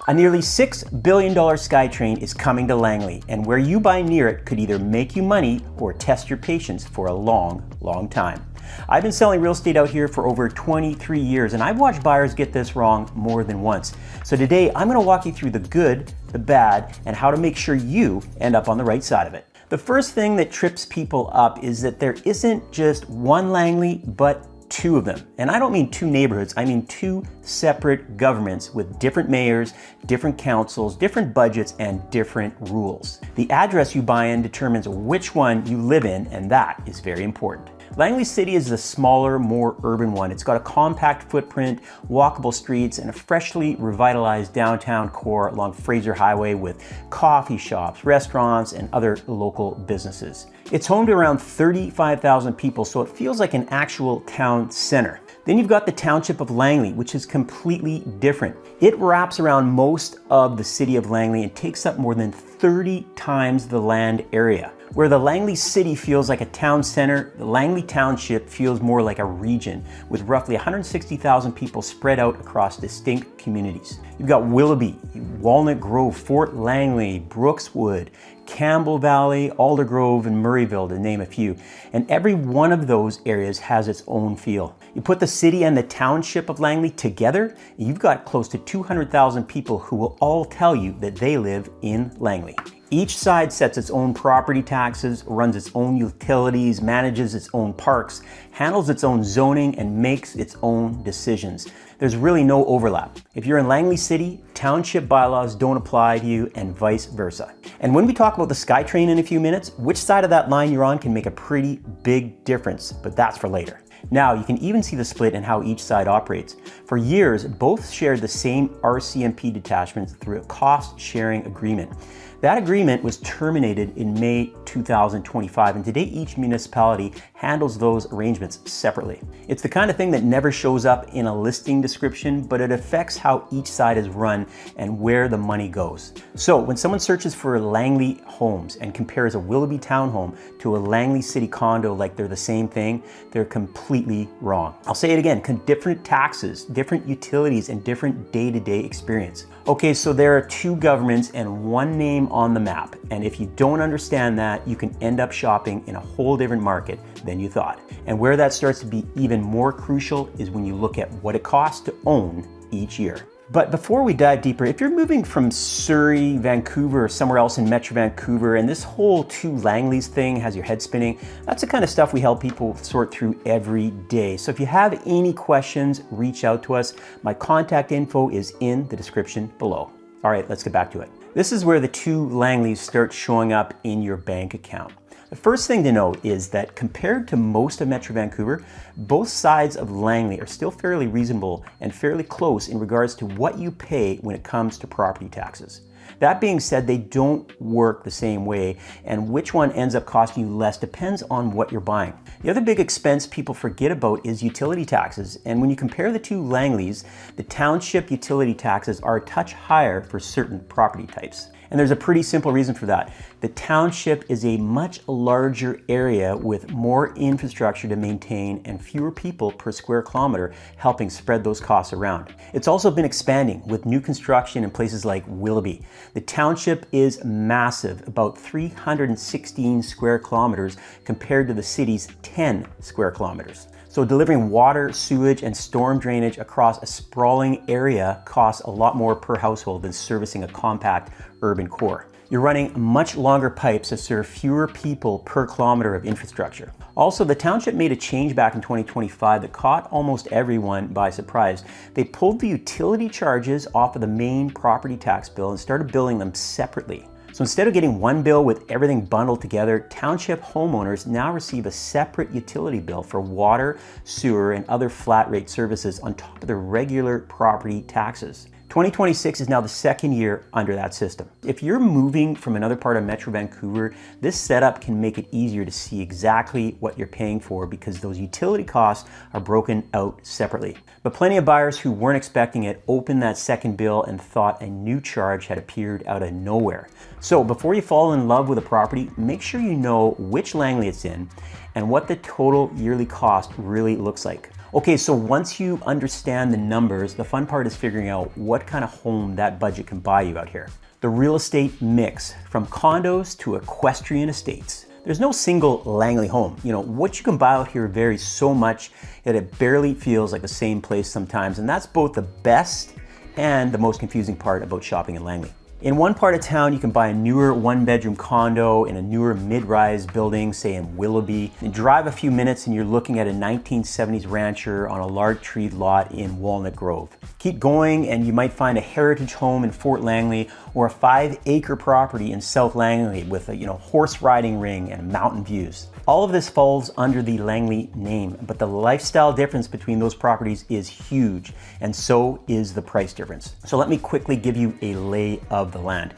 A nearly $6 billion SkyTrain is coming to Langley, and where you buy near it could either make you money or test your patience for a long, long time. I've been selling real estate out here for over 23 years, and I've watched buyers get this wrong more than once. So today, I'm gonna walk you through the good, the bad, and how to make sure you end up on the right side of it. The first thing that trips people up is that there isn't just one Langley, but two of them. And I don't mean two neighborhoods, I mean two separate governments with different mayors, different councils, different budgets, and different rules. The address you buy in determines which one you live in, and that is very important. Langley City is the smaller, more urban one. It's got a compact footprint, walkable streets, and a freshly revitalized downtown core along Fraser Highway with coffee shops, restaurants, and other local businesses. It's home to around 35,000 people, so it feels like an actual town center. Then you've got the Township of Langley, which is completely different. It wraps around most of the city of Langley and takes up more than 30 times the land area. Where the Langley City feels like a town center, the Langley Township feels more like a region with roughly 160,000 people spread out across distinct communities. You've got Willoughby, Walnut Grove, Fort Langley, Brookswood, Campbell Valley, Aldergrove, and Murrayville, to name a few. And every one of those areas has its own feel. You put the city and the Township of Langley together, you've got close to 200,000 people who will all tell you that they live in Langley. Each side sets its own property taxes, runs its own utilities, manages its own parks, handles its own zoning, and makes its own decisions. There's really no overlap. If you're in Langley City, township bylaws don't apply to you and vice versa. And when we talk about the SkyTrain in a few minutes, which side of that line you're on can make a pretty big difference, but that's for later. Now, you can even see the split in how each side operates. For years, both shared the same RCMP detachments through a cost-sharing agreement. That agreement was terminated in May 2025, and today each municipality handles those arrangements separately. It's the kind of thing that never shows up in a listing description, but it affects how each side is run and where the money goes. So when someone searches for Langley homes and compares a Willoughby townhome to a Langley City condo like they're the same thing, they're completely wrong. I'll say it again, different taxes, different utilities, and different day-to-day experience. Okay, so there are two governments and one name on the map, and if you don't understand that, you can end up shopping in a whole different market than you thought. And where that starts to be even more crucial is when you look at what it costs to own each year. But before we dive deeper, if you're moving from Surrey, Vancouver, or somewhere else in Metro Vancouver, and this whole Two Langleys thing has your head spinning, that's the kind of stuff we help people sort through every day. So if you have any questions, reach out to us. My contact info is in the description below. All right, let's get back to it. This is where the Two Langleys start showing up in your bank account. The first thing to note is that compared to most of Metro Vancouver, both sides of Langley are still fairly reasonable and fairly close in regards to what you pay when it comes to property taxes. That being said, they don't work the same way, and which one ends up costing you less depends on what you're buying. The other big expense people forget about is utility taxes, and when you compare the two Langleys, the township utility taxes are a touch higher for certain property types. And there's a pretty simple reason for that. The township is a much larger area with more infrastructure to maintain and fewer people per square kilometer, helping spread those costs around. It's also been expanding with new construction in places like Willoughby. The township is massive, about 316 square kilometers compared to the city's 10 square kilometers. So delivering water, sewage, and storm drainage across a sprawling area costs a lot more per household than servicing a compact urban core. You're running much longer pipes to serve fewer people per kilometer of infrastructure. Also, the township made a change back in 2025 that caught almost everyone by surprise. They pulled the utility charges off of the main property tax bill and started billing them separately. So instead of getting one bill with everything bundled together, township homeowners now receive a separate utility bill for water, sewer, and other flat rate services on top of their regular property taxes. 2026 is now the second year under that system. If you're moving from another part of Metro Vancouver, this setup can make it easier to see exactly what you're paying for because those utility costs are broken out separately. But plenty of buyers who weren't expecting it opened that second bill and thought a new charge had appeared out of nowhere. So before you fall in love with a property, make sure you know which Langley it's in and what the total yearly cost really looks like. Okay, so once you understand the numbers, the fun part is figuring out what kind of home that budget can buy you out here. The real estate mix, from condos to equestrian estates. There's no single Langley home. You know, what you can buy out here varies so much that it barely feels like the same place sometimes, and that's both the best and the most confusing part about shopping in Langley. In one part of town, you can buy a newer one-bedroom condo in a newer mid-rise building, say in Willoughby. You drive a few minutes and you're looking at a 1970s rancher on a large treed lot in Walnut Grove. Keep going and you might find a heritage home in Fort Langley or a 5-acre property in South Langley with a horse riding ring and mountain views. All of this falls under the Langley name, but the lifestyle difference between those properties is huge, and so is the price difference. So let me quickly give you a lay of the land.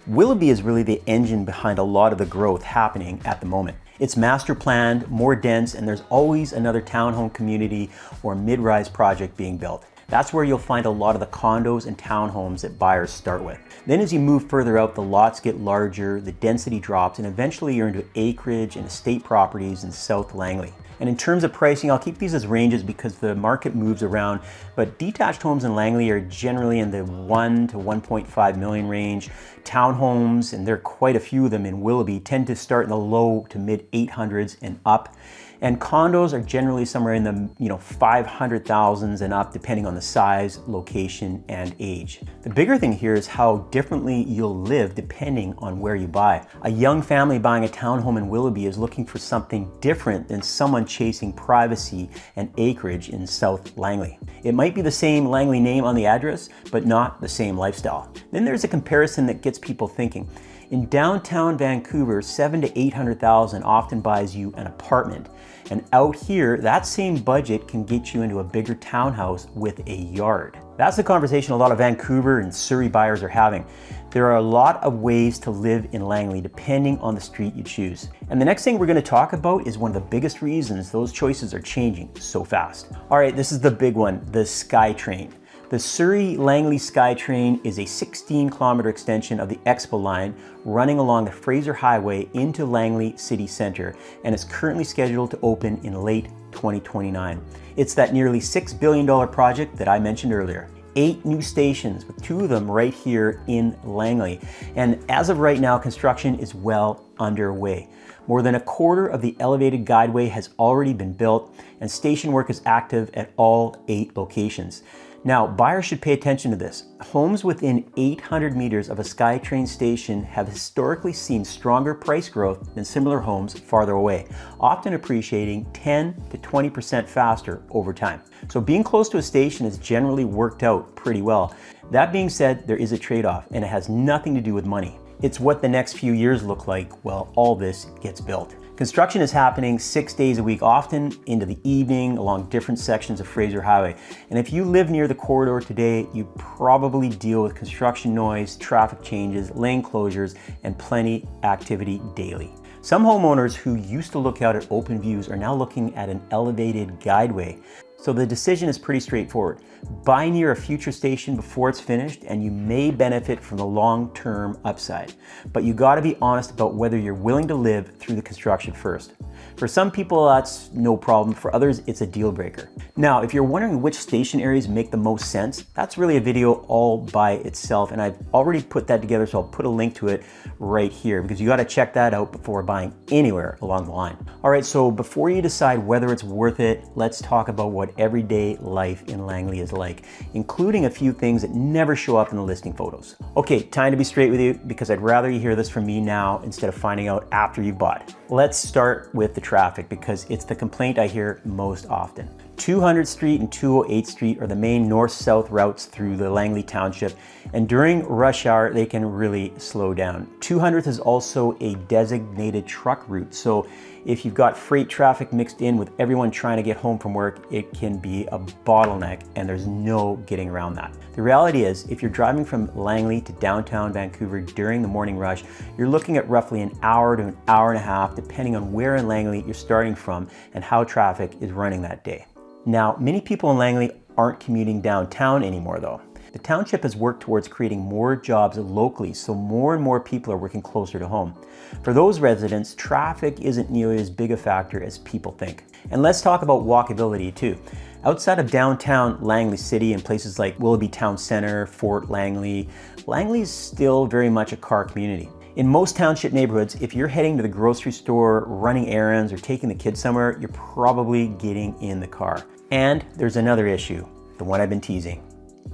Willoughby is really the engine behind a lot of the growth happening at the moment. It's master planned, more dense, and there's always another townhome community or mid-rise project being built. That's where you'll find a lot of the condos and townhomes that buyers start with. Then as you move further out, the lots get larger, the density drops, and eventually you're into acreage and estate properties in South Langley. And in terms of pricing, I'll keep these as ranges because the market moves around, but detached homes in Langley are generally in the 1 to 1.5 million range. Townhomes, and there are quite a few of them in Willoughby, tend to start in the low to mid 800s and up. And condos are generally somewhere in the 500,000s and up, depending on the size, location, and age. The bigger thing here is how differently you'll live depending on where you buy. A young family buying a townhome in Willoughby is looking for something different than someone chasing privacy and acreage in South Langley. It might be the same Langley name on the address, but not the same lifestyle. Then there's a comparison that gets people thinking. In downtown Vancouver, 700,000 to 800,000 often buys you an apartment. And out here, that same budget can get you into a bigger townhouse with a yard. That's the conversation a lot of Vancouver and Surrey buyers are having. There are a lot of ways to live in Langley depending on the street you choose. And the next thing we're going to talk about is one of the biggest reasons those choices are changing so fast. All right, this is the big one, the SkyTrain. The Surrey Langley SkyTrain is a 16-kilometer extension of the Expo line running along the Fraser Highway into Langley City Centre, and is currently scheduled to open in late 2029. It's that nearly $6 billion project that I mentioned earlier. 8 new stations, with 2 of them right here in Langley. And as of right now, construction is well underway. More than a quarter of the elevated guideway has already been built, and station work is active at all 8 locations. Now, buyers should pay attention to this. Homes within 800 meters of a SkyTrain station have historically seen stronger price growth than similar homes farther away, often appreciating 10 to 20% faster over time. So being close to a station has generally worked out pretty well. That being said, there is a trade-off, and it has nothing to do with money. It's what the next few years look like while all this gets built. Construction is happening 6 days a week, often into the evening along different sections of Fraser Highway. And if you live near the corridor today, you probably deal with construction noise, traffic changes, lane closures, and plenty activity daily. Some homeowners who used to look out at open views are now looking at an elevated guideway. So the decision is pretty straightforward. Buy near a future station before it's finished and you may benefit from the long-term upside. But you gotta be honest about whether you're willing to live through the construction first. For some people, that's no problem. For others, it's a deal breaker. Now, if you're wondering which station areas make the most sense, that's really a video all by itself, and I've already put that together, so I'll put a link to it right here because you gotta check that out before buying anywhere along the line. All right, so before you decide whether it's worth it, let's talk about what everyday life in Langley is like, including a few things that never show up in the listing photos. Okay, time to be straight with you because I'd rather you hear this from me now instead of finding out after you bought. Let's start with the traffic because it's the complaint I hear most often. 200th Street and 208th Street are the main north-south routes through the Langley Township, and during rush hour they can really slow down. 200th is also a designated truck route, so if you've got freight traffic mixed in with everyone trying to get home from work, it can be a bottleneck and there's no getting around that. The reality is, if you're driving from Langley to downtown Vancouver during the morning rush, you're looking at roughly an hour to an hour and a half, depending on where in Langley you're starting from and how traffic is running that day. Now, many people in Langley aren't commuting downtown anymore though. The township has worked towards creating more jobs locally, so more and more people are working closer to home. For those residents, traffic isn't nearly as big a factor as people think. And let's talk about walkability too. Outside of downtown Langley City and places like Willoughby Town Center, Fort Langley, Langley is still very much a car community. In most township neighborhoods, if you're heading to the grocery store, running errands, or taking the kids somewhere, you're probably getting in the car. And there's another issue, the one I've been teasing.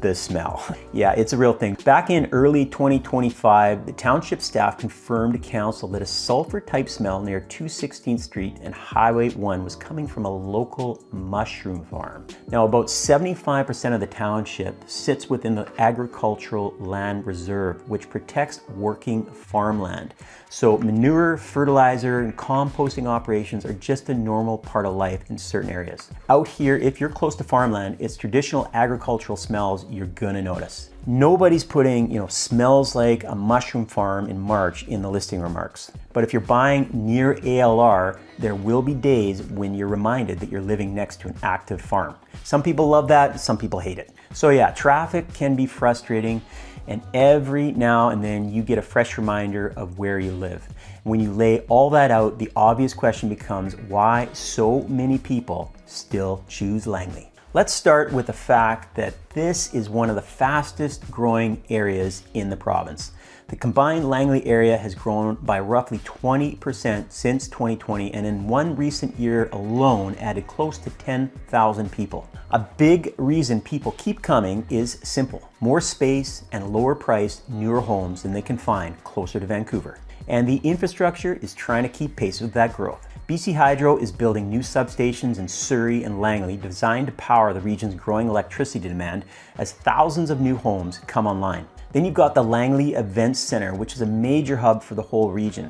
The smell. Yeah, it's a real thing. Back in early 2025, the township staff confirmed to council that a sulfur type smell near 216th Street and Highway 1 was coming from a local mushroom farm. Now, about 75% of the township sits within the agricultural land reserve, which protects working farmland. So manure, fertilizer, and composting operations are just a normal part of life in certain areas. Out here, if you're close to farmland, it's traditional agricultural smells you're gonna notice. Nobody's putting, smells like a mushroom farm in March in the listing remarks. But if you're buying near ALR, there will be days when you're reminded that you're living next to an active farm. Some people love that, some people hate it. So yeah, traffic can be frustrating, and every now and then you get a fresh reminder of where you live. When you lay all that out, the obvious question becomes why so many people still choose Langley. Let's start with the fact that this is one of the fastest growing areas in the province. The combined Langley area has grown by roughly 20% since 2020, and in one recent year alone added close to 10,000 people. A big reason people keep coming is simple: more space and lower priced, newer homes than they can find closer to Vancouver. And the infrastructure is trying to keep pace with that growth. BC Hydro is building new substations in Surrey and Langley designed to power the region's growing electricity demand as thousands of new homes come online. Then you've got the Langley Events Center, which is a major hub for the whole region.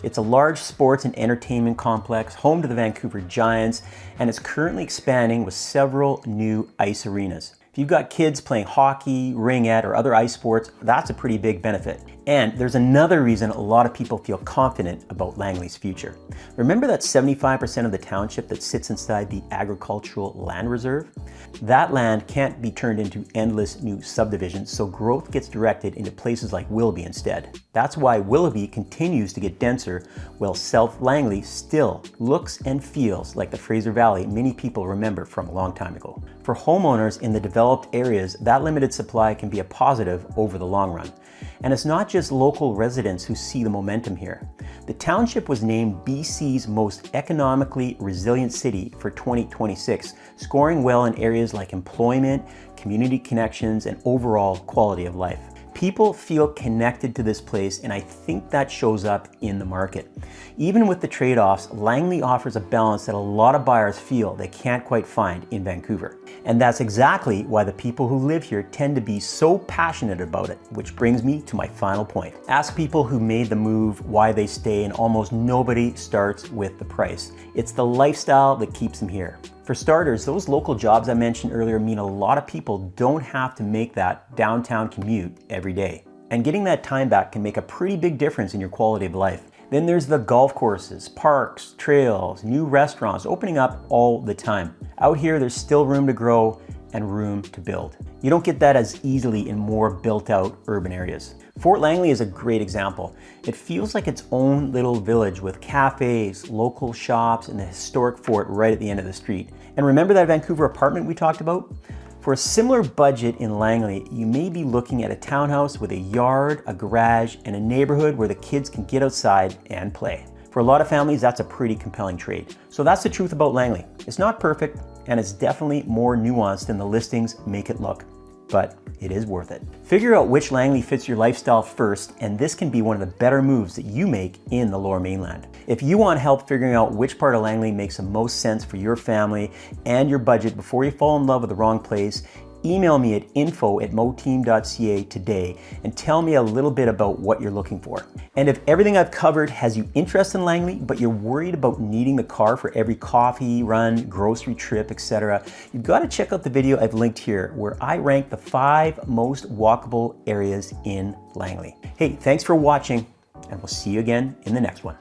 It's a large sports and entertainment complex, home to the Vancouver Giants, and it's currently expanding with several new ice arenas. If you've got kids playing hockey, ringette, or other ice sports, that's a pretty big benefit. And there's another reason a lot of people feel confident about Langley's future. Remember that 75% of the township that sits inside the agricultural land reserve? That land can't be turned into endless new subdivisions, so growth gets directed into places like Willoughby instead. That's why Willoughby continues to get denser, while South Langley still looks and feels like the Fraser Valley many people remember from a long time ago. For homeowners in the developed areas, that limited supply can be a positive over the long run. And it's not just local residents who see the momentum here. The township was named BC's most economically resilient city for 2026, scoring well in areas like employment, community connections, and overall quality of life. People feel connected to this place, and I think that shows up in the market. Even with the trade-offs, Langley offers a balance that a lot of buyers feel they can't quite find in Vancouver. And that's exactly why the people who live here tend to be so passionate about it, which brings me to my final point. Ask people who made the move why they stay, and almost nobody starts with the price. It's the lifestyle that keeps them here. For starters, those local jobs I mentioned earlier mean a lot of people don't have to make that downtown commute every day. And getting that time back can make a pretty big difference in your quality of life. Then there's the golf courses, parks, trails, new restaurants opening up all the time. Out here, there's still room to grow and room to build. You don't get that as easily in more built out urban areas. Fort Langley is a great example. It feels like its own little village with cafes, local shops, and the historic fort right at the end of the street. And remember that Vancouver apartment we talked about? For a similar budget in Langley, you may be looking at a townhouse with a yard, a garage, and a neighborhood where the kids can get outside and play. For a lot of families, that's a pretty compelling trade. So that's the truth about Langley. It's not perfect, and it's definitely more nuanced than the listings make it look, but it is worth it. Figure out which Langley fits your lifestyle first, and this can be one of the better moves that you make in the Lower Mainland. If you want help figuring out which part of Langley makes the most sense for your family and your budget before you fall in love with the wrong place, email me at info@moteam.ca today and tell me a little bit about what you're looking for. And if everything I've covered has you interested in Langley, but you're worried about needing the car for every coffee, run, grocery trip, etc., you've got to check out the video I've linked here where I rank the 5 most walkable areas in Langley. Hey, thanks for watching, and we'll see you again in the next one.